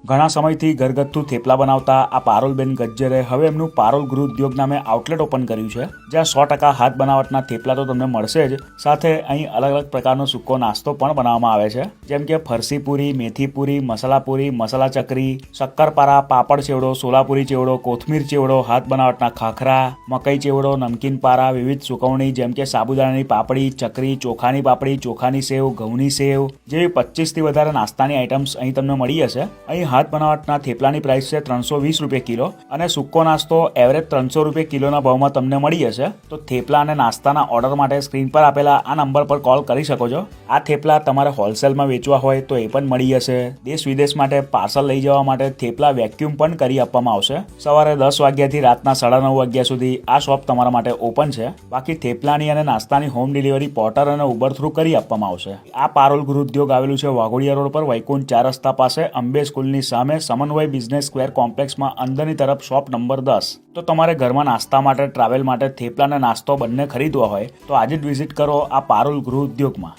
ઘણા સમયથી ઘરગથ્થુ થેપલા બનાવતા આ પારુલબેન ગજ્જરે હવે એમનું પારુલ ગૃહ ઉદ્યોગ નામે આઉટલેટ ઓપન કર્યું છે, જ્યાં 100% હાથ બનાવટના થેપલા તો તમને મળશે જ, સાથે અહીં અલગ અલગ પ્રકારનો સૂકો નાસ્તો પણ બનાવવામાં આવે છે, જેમ કે ફરસી પૂરી, મેથી પૂરી, મસાલા પૂરી, મસાલા ચકરી, શક્કરપારા, પાપડ ચેવડો, સોલાપુરી ચેવડો, કોથમીર ચેવડો, હાથ બનાવટના ખાખરા, મકઈ ચેવડો, નમકીન પારા, વિવિધ સુકવણી જેમ કે સાબુદાણાની પાપડી, ચકરી, ચોખાની પાપડી, ચોખાની સેવ, ઘઉંની સેવ જેવી 25થી વધારે નાસ્તાની આઇટમ્સ અહીં તમને મળી હશે. અહીં હાથ બનાવટના થેપલાની પ્રાઇસ છે 320 રૂપિયા કિલો અને સૂકો નાસ્તો એવરેજ 300 રૂપિયા કિલોના ભાવમાં તમને મળી જશે. તો થેપલા અને નાસ્તાના ઓર્ડર માટે સ્ક્રીન પર આપેલા આ નંબર પર કોલ કરી શકો છો. આ થેપલા તમારે હોલસેલમાં વેચવા હોય તો એ પણ મળી જશે. દેશ વિદેશ માટે પાર્સલ લઈ જવા માટે થેપલા વેક્યુમ પણ કરી આપવામાં આવશે. સવારે 10 વાગ્યાથી રાતના 9:30 વાગ્યા સુધી આ શોપ તમારા માટે ઓપન છે. બાકી થેપલાની અને નાસ્તાની હોમ ડિલિવરી પોર્ટર અને ઉબર થ્રુ કરી આપવામાં આવશે. આ પારુલ ગૃહ ઉદ્યોગ આવેલું છે વાઘોડિયા રોડ પર, વૈકુંઠ 4 રસ્તા પાસે, અંબે સ્કૂલની સામે, સમન્વય બિઝનેસ સ્ક્વેર કોમ્પ્લેક્સમાં અંદરની તરફ શોપ નંબર 10. તો તમારે ઘરમાં નાસ્તા માટે, ટ્રાવેલ માટે થેપલા અને નાસ્તો બંને ખરીદવા હોય તો આજે જ વિઝિટ કરો આ પારુલ ગૃહ ઉદ્યોગમાં.